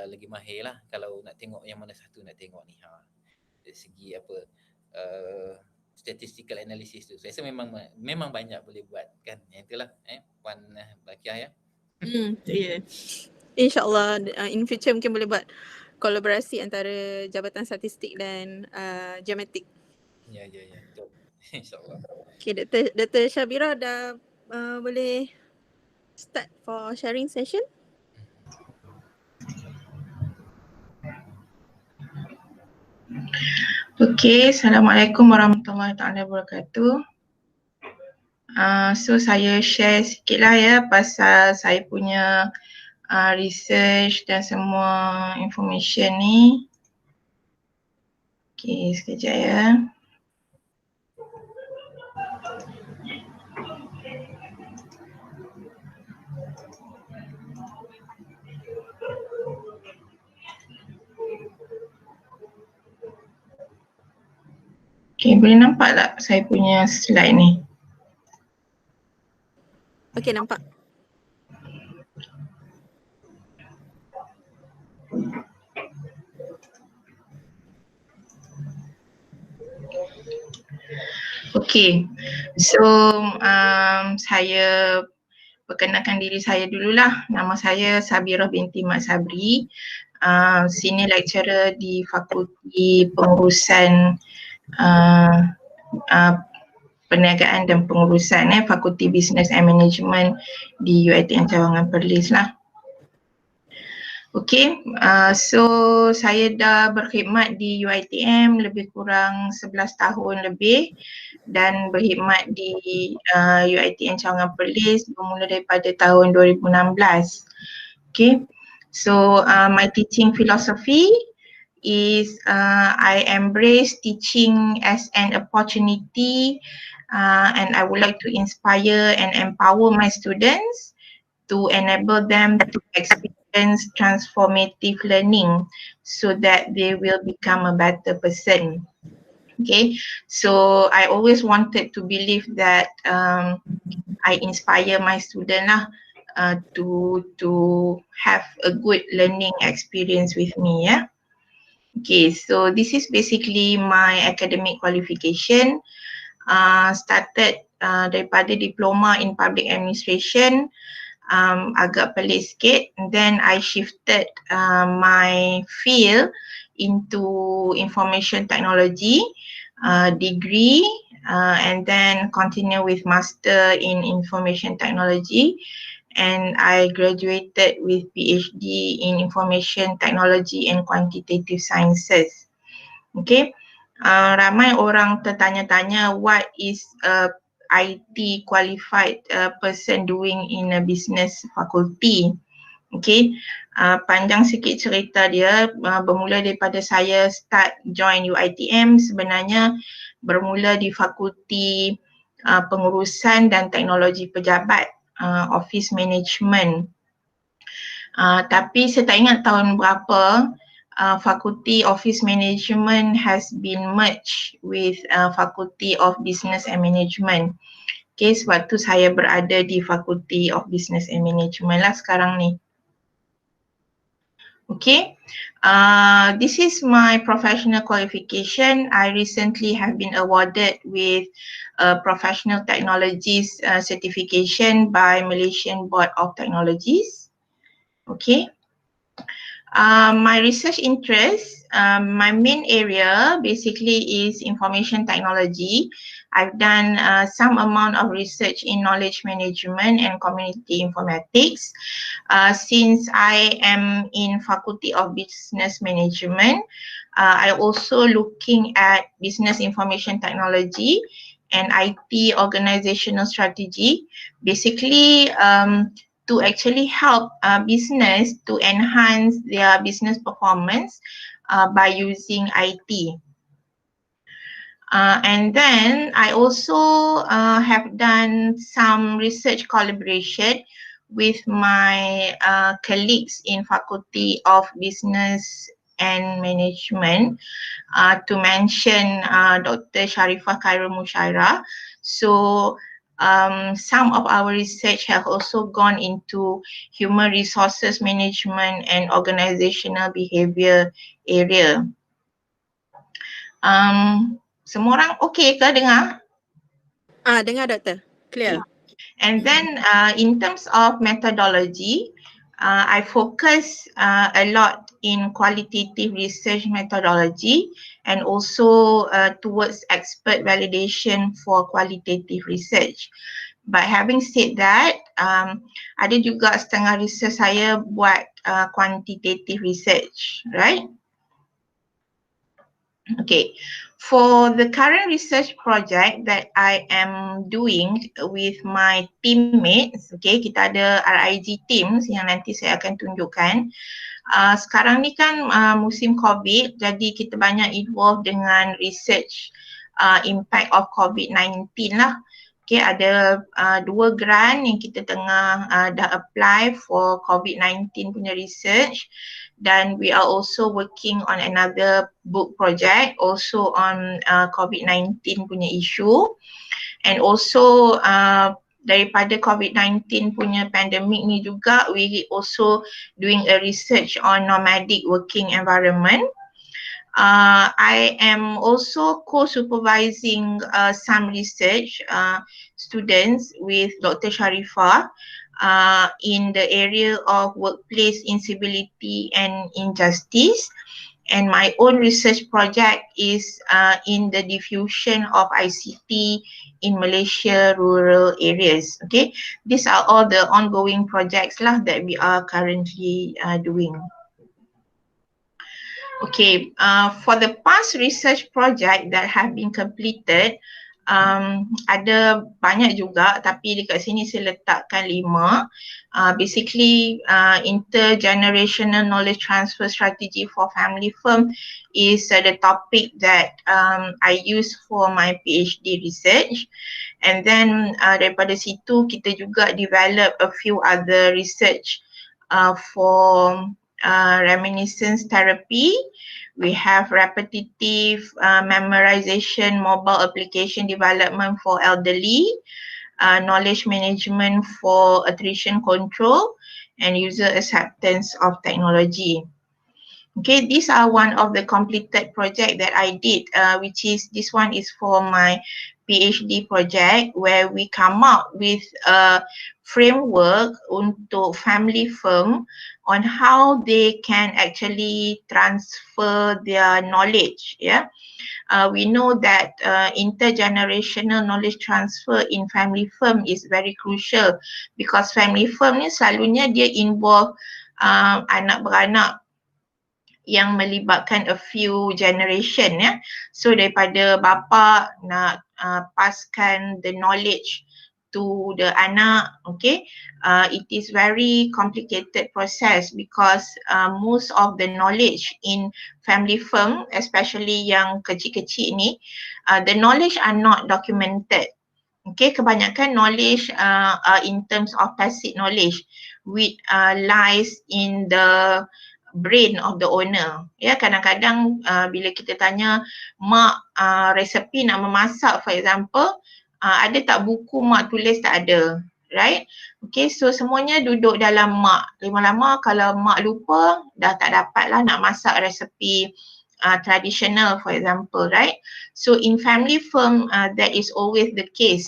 lagi mahir lah kalau nak tengok yang mana satu nak tengok ni. Dari segi apa statistical analysis tu, saya rasa memang banyak boleh buat kan. Yang itulah Puan Bakiah ya. Yeah. InsyaAllah in future mungkin boleh buat kolaborasi antara Jabatan Statistik dan Geomatik. Ya betul. InsyaAllah. Okay, Dr. Syabira dah boleh start for sharing session. Okay, Assalamualaikum warahmatullahi wabarakatuh. So saya share sikit lah ya pasal saya punya research dan semua information ni. Okay, sekejap ya. Okay, boleh nampak tak saya punya slide ni? Okay, nampak. Okay, so saya perkenalkan diri saya dululah. Nama saya Sabirah binti Mat Sabri, senior lecturer di Fakulti Pengurusan Perniagaan dan Pengurusan Fakulti Business and Management di UiTM Cawangan Perlis lah. Okay, so saya dah berkhidmat di UiTM lebih kurang 11 tahun lebih dan berkhidmat di UiTM Cawangan Perlis bermula daripada tahun 2016. Okay, so my teaching philosophy is I embrace teaching as an opportunity and I would like to inspire and empower my students to enable them to experience transformative learning so that they will become a better person. Okay, so I always wanted to believe that I inspire my student lah to have a good learning experience with me. Yeah. Okay, so this is basically my academic qualification. Started daripada diploma in public administration, agak pelik sikit. Then I shifted my field into information technology, degree, and then continue with master in information technology. And I graduated with PhD in information technology and quantitative sciences. Okay, ramai orang tertanya-tanya what is a IT qualified person doing in a business faculty. Okay, panjang sikit cerita dia, bermula daripada saya start join UiTM, sebenarnya bermula di fakulti pengurusan dan teknologi pejabat, office management. Tapi saya tak ingat tahun berapa fakulti office management has been merged with faculty of business and management. Okay, sebab tu saya berada di fakulti of business and management lah sekarang ni. Okay, this is my professional qualification. I recently have been awarded with a professional technologies certification by Malaysian Board of Technologies. Okay, my research interest, my main area basically is information technology. I've done some amount of research in knowledge management and community informatics. Since I am in Faculty of Business Management, I also looking at business information technology and IT organizational strategy, basically to actually help business to enhance their business performance by using IT. And then I also have done some research collaboration with my colleagues in Faculty of Business and Management, to mention Dr. Sharifah Khairul Musyairah. So some of our research have also gone into human resources management and organizational behavior area. Semua orang okay ke dengar? Dengar doktor, clear. And then in terms of methodology, I focus a lot in qualitative research methodology and also towards expert validation for qualitative research. But having said that, ada juga setengah research saya buat quantitative research, right? Okay, for the current research project that I am doing with my teammates, okay, kita ada RIG teams yang nanti saya akan tunjukkan. Sekarang ni kan musim COVID, jadi kita banyak involve dengan research impact of COVID-19 lah. Okay, ada 2 grant yang kita tengah dah apply for COVID-19 punya research. Dan we are also working on another book project also on COVID-19 punya issue. And also daripada COVID-19 punya pandemic ni juga, we also doing a research on nomadic working environment. I am also co-supervising some research students with Dr. Sharifah in the area of workplace incivility and injustice. And my own research project is in the diffusion of ICT in Malaysia rural areas. Okay, these are all the ongoing projects lah that we are currently doing. Okay, for the past research project that have been completed, ada banyak juga, tapi dekat sini saya letakkan 5. Basically, intergenerational knowledge transfer strategy for family firm is the topic that I use for my PhD research. And then daripada situ kita juga develop a few other research for reminiscence therapy. We have repetitive memorization mobile application development for elderly, knowledge management for attrition control, and user acceptance of technology. Okay, these are one of the completed project that I did, which is, this one is for my PhD project, where we come up with a framework untuk family firm on how they can actually transfer their knowledge. Yeah, we know that intergenerational knowledge transfer in family firm is very crucial, because family firm ni selalunya dia involve anak beranak yang melibatkan a few generation, ya. So daripada bapa nak paskan the knowledge to the anak, okay, it is very complicated process, because most of the knowledge in family firm, especially yang kecil-kecil ni, the knowledge are not documented. Okay, kebanyakan knowledge in terms of tacit knowledge, which lies in the brain of the owner. Ya, kadang-kadang bila kita tanya mak resepi nak memasak, for example, ada tak buku mak tulis? Tak ada, right? Okay, so semuanya duduk dalam mak. Lama-lama kalau mak lupa, dah tak dapat lah nak masak resepi traditional, for example, right? So in family firm, that is always the case.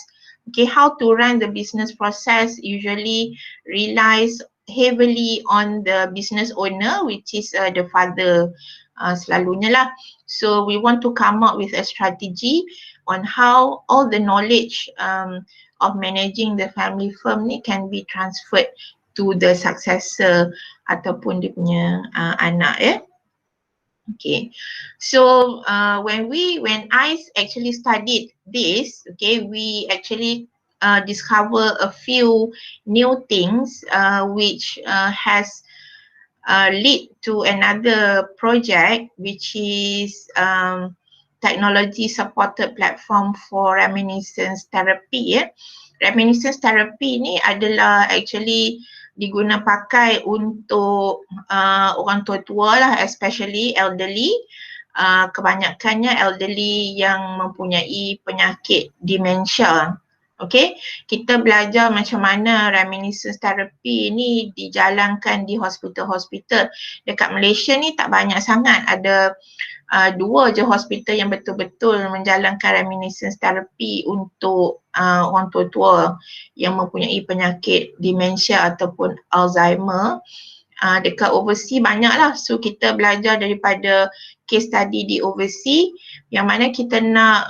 Okay, how to run the business process usually relies heavily on the business owner, which is the father, selalunya lah. So we want to come up with a strategy on how all the knowledge of managing the family firm ni can be transferred to the successor ataupun dia punya anak, ya. Okay, so when I actually studied this, okay, we actually discover a few new things which has lead to another project, which is technology supported platform for reminiscence therapy, ya. Reminiscence therapy ni adalah actually diguna pakai untuk orang tua-tua lah, especially elderly. Kebanyakannya elderly yang mempunyai penyakit dementia. Okay, kita belajar macam mana reminiscence therapy ni dijalankan di hospital-hospital. Dekat Malaysia ni tak banyak sangat, ada 2 je hospital yang betul-betul menjalankan reminiscence therapy untuk orang tua-tua yang mempunyai penyakit dementia ataupun Alzheimer. Dekat overseas banyak lah, so kita belajar daripada case study di overseas, yang mana kita nak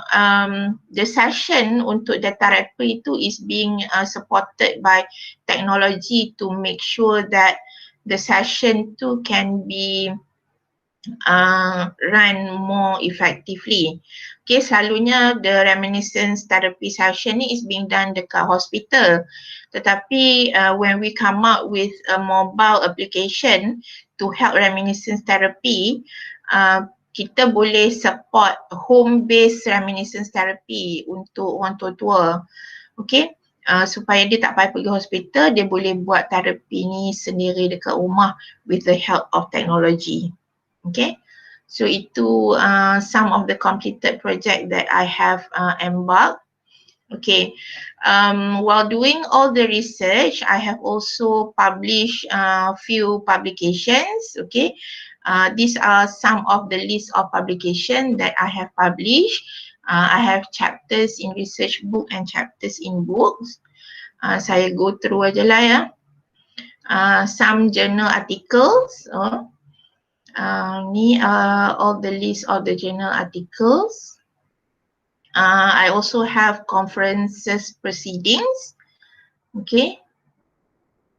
the session untuk the therapy itu is being supported by technology to make sure that the session tu can be run more effectively. Okay, selalunya the reminiscence therapy session ni is being done dekat hospital. Tetapi when we come up with a mobile application to help reminiscence therapy, kita boleh support home-based reminiscence therapy untuk orang tua-tua. Okay, supaya dia tak payah pergi hospital, dia boleh buat terapi ni sendiri dekat rumah with the help of technology. Okay, so itu some of the completed project that I have embarked. Okay, while doing all the research, I have also published few publications. Okay, these are some of the list of publication that I have published. I have chapters in research book and chapters in books. Saya go through aja lah, ya. Some journal articles. Ni all the list of the journal articles. I also have conferences proceedings. Okay.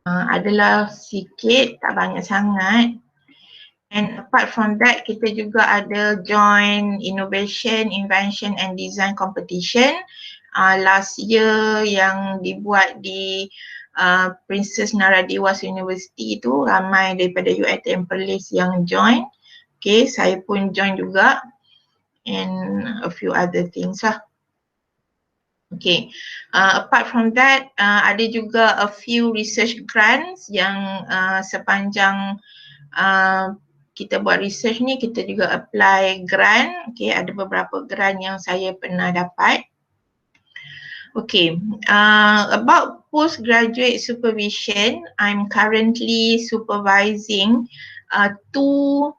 Adalah sikit, tak banyak sangat. And apart from that, kita juga ada joint innovation, invention and design competition. Last year yang dibuat di Princess Naradewas University tu, ramai daripada UiTM Perlis yang join. Okay, saya pun join juga, and a few other things lah. Okay, apart from that, ada juga a few research grants yang sepanjang kita buat research ni, kita juga apply grant. Okay, ada beberapa grant yang saya pernah dapat. Okay, about postgraduate supervision, I'm currently supervising two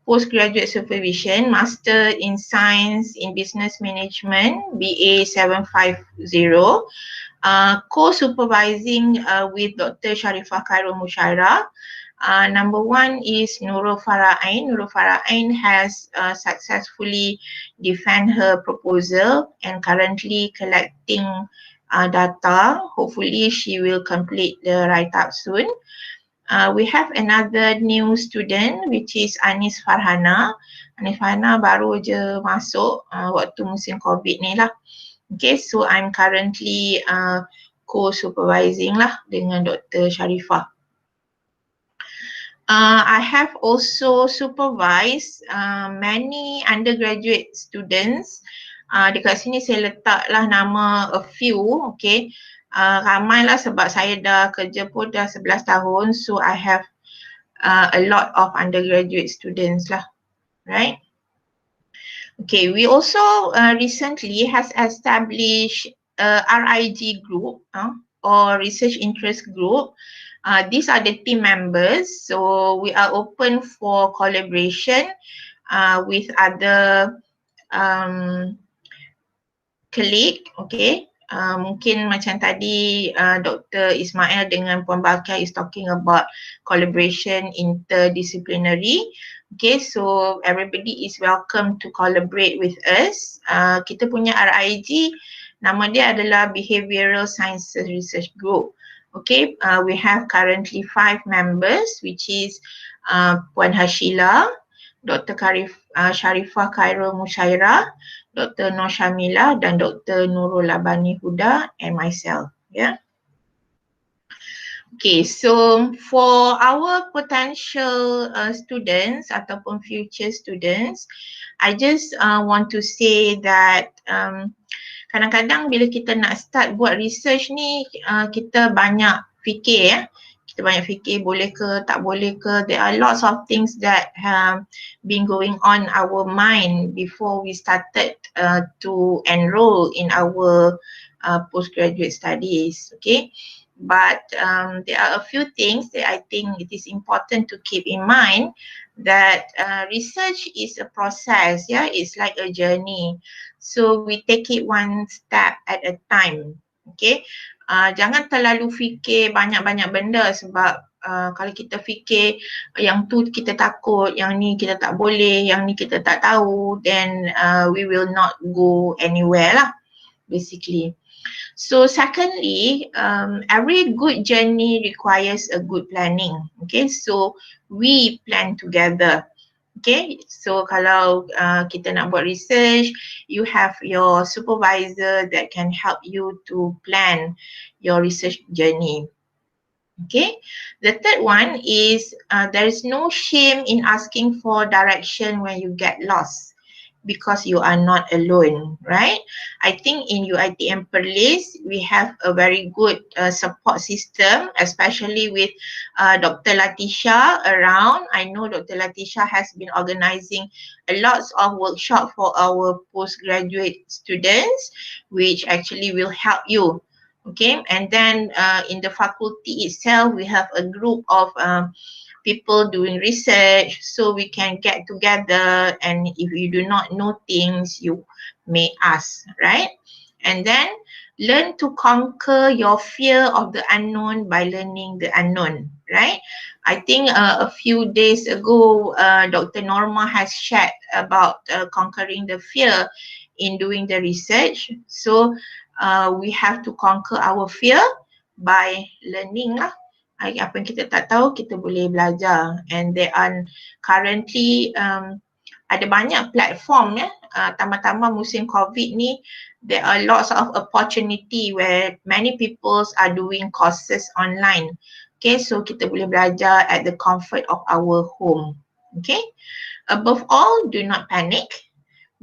postgraduate supervision, Master in Science in Business Management, BA 750, co-supervising with Dr. Sharifah Khairul Musyairah. Number one is Nurul Farah Ain. Nurul Farah Ain has successfully defend her proposal and currently collecting data. Hopefully she will complete the write-up soon. We have another new student which is Anis Farhana. Anis Farhana baru je masuk waktu musim COVID ni lah. Okay, so I'm currently co-supervising lah dengan Dr. Sharifah. I have also supervised many undergraduate students. Dekat sini saya letaklah nama a few, okay. Ramailah sebab saya dah kerja pun dah 11 tahun, so I have a lot of undergraduate students lah, right. Okay, we also recently has established a RIG group or research interest group. These are the team members, so we are open for collaboration with other colleague, okay. Mungkin macam tadi Dr. Ismail dengan Puan Balkia is talking about collaboration interdisciplinary. Okay, so everybody is welcome to collaborate with us. Kita punya RIG, nama dia adalah Behavioral Sciences Research Group. Okay, we have currently 5 members, which is Puan Hashila, Dr. Sharifah Khairul Musyairah, Dr. Nur Syamila dan Dr. Nurul Labani Huda and myself. Yeah. Okay, so for our potential students ataupun future students, I just want to say that kadang-kadang bila kita nak start buat research ni, kita banyak fikir ya. Kita banyak fikir boleh ke, tak boleh ke. There are lots of things that have been going on our mind before we started to enroll in our postgraduate studies, okay. But there are a few things that I think it is important to keep in mind, that research is a process, yeah, it's like a journey. So we take it one step at a time, okay. Jangan terlalu fikir banyak-banyak benda sebab kalau kita fikir yang tu kita takut, yang ni kita tak boleh, yang ni kita tak tahu, then we will not go anywhere lah, basically. So secondly, every good journey requires a good planning, okay. So we plan together. Okay, so kalau kita nak buat research, you have your supervisor that can help you to plan your research journey. Okay, the third one is there is no shame in asking for direction when you get lost, because you are not alone, right? I think in UiTM Perlis, we have a very good support system, especially with Dr. Latisha around. I know Dr. Latisha has been organizing a lot of workshops for our postgraduate students, which actually will help you. Okay, and then in the faculty itself, we have a group of people doing research, so we can get together, and if you do not know things, you may ask, right? And then learn to conquer your fear of the unknown by learning the unknown, right? I think a few days ago, Dr. Norma has shared about conquering the fear in doing the research. So we have to conquer our fear by learning lah. Apa yang kita tak tahu kita boleh belajar, and there are currently ada banyak platform ya, tambah-tambah musim COVID ni, there are lots of opportunity where many people are doing courses online. Okay, so kita boleh belajar at the comfort of our home. Okay, above all, do not panic.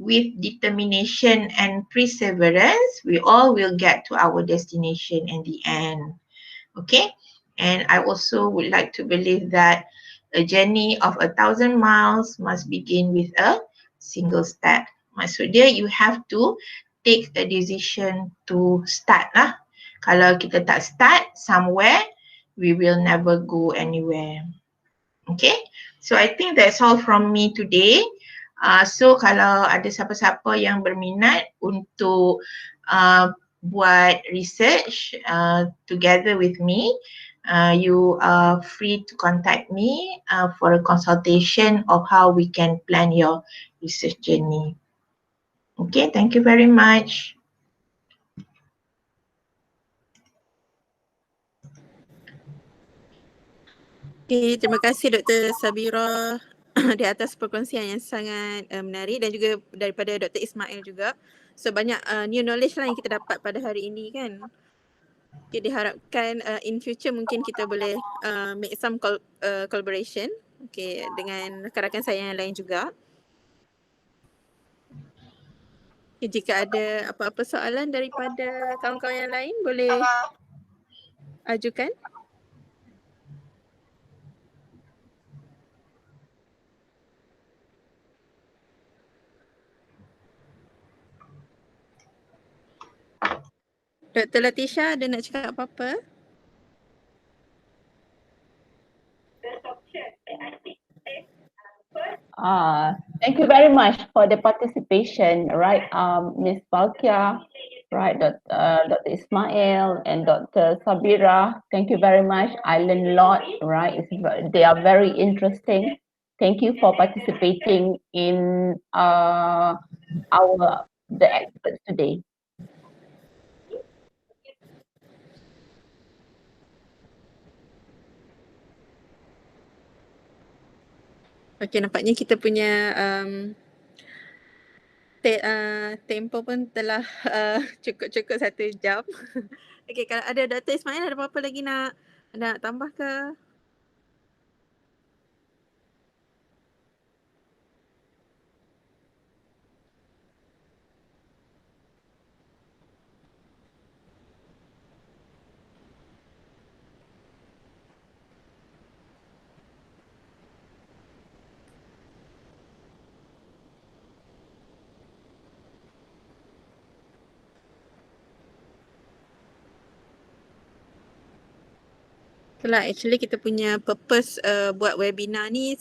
With determination and perseverance, we all will get to our destination in the end. Okay, and I also would like to believe that a journey of 1,000 miles must begin with a single step. Maksudnya you have to take a decision to start lah. Kalau kita tak start somewhere, we will never go anywhere. Okay, so I think that's all from me today. So kalau ada siapa-siapa yang berminat untuk buat research together with me, you are free to contact me for a consultation of how we can plan your research journey. Okay, thank you very much. Okay, terima kasih Dr. Sabira di atas perkongsian yang sangat menarik, dan juga daripada Dr. Ismail juga. So banyak new knowledge lah yang kita dapat pada hari ini kan. Okay, diharapkan in future mungkin kita boleh make some collaboration dengan rakan-rakan saya yang lain juga. Okay, jika ada apa-apa soalan daripada kawan-kawan yang lain boleh ajukan. Dr. Latisha ada nak cakap apa-apa? Thank you very much for the participation, right? Ms. Balkia, right? Dr. Ismail and Dr. Sabira, thank you very much. I learned a lot, right? They are very interesting. Thank you for participating in the experts today. Okay, nampaknya kita punya tempo pun telah cukup-cukup 1 jam. Okay, kalau ada Dr. Ismail ada apa-apa lagi nak tambah ke? Itulah actually kita punya purpose buat webinar ni,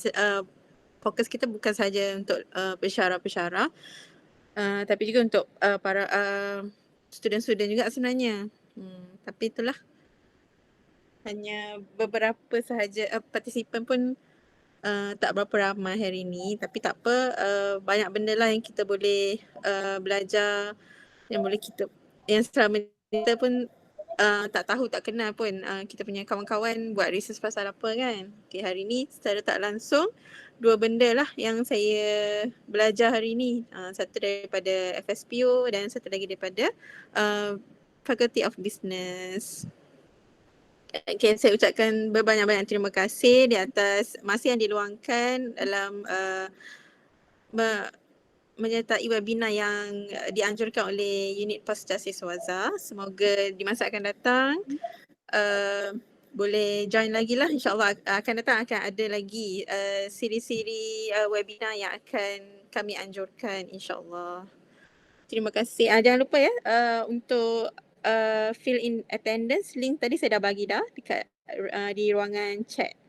fokus kita bukan saja untuk pensyarah-pensyarah, tapi juga untuk para student-student juga sebenarnya. Tapi itulah, hanya beberapa sahaja participant pun tak berapa ramai hari ni, tapi tak apa, banyak benda lah yang kita boleh belajar, yang selama kita pun tak tahu, tak kenal pun kita punya kawan-kawan buat research pasal apa kan. Okay, hari ni secara tak langsung 2 benda lah yang saya belajar hari ni. Satu daripada FSPU dan satu lagi daripada Faculty of Business. Okay, saya ucapkan berbanyak-banyak terima kasih di atas masa yang diluangkan dalam menyertai webinar yang dianjurkan oleh Unit Post Justice Waza. Semoga di masa akan datang boleh join lagi lah. InsyaAllah akan datang akan ada lagi siri-siri webinar yang akan kami anjurkan, insyaAllah. Terima kasih. Jangan lupa ya untuk fill in attendance. Link tadi saya dah bagi dah dekat di ruangan chat.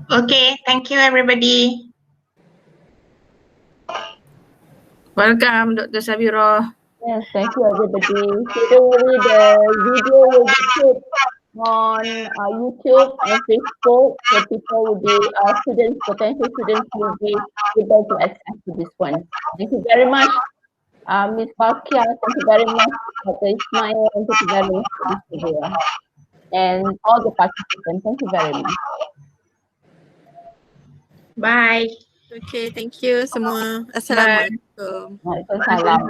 Okay, thank you everybody. Welcome Dr. Sabira. Yes, thank you everybody. So don't worry, the video will be put on YouTube and Facebook, so people will be students, potential students will be able to access to this one. Thank you very much, Ms. Balkia. Thank you very much, Dr. Ismail, and thank you very much, Ms. Sabira, and all the participants. Thank you very much. Bye. Okay, thank you semua. Assalamualaikum. Waalaikumsalam.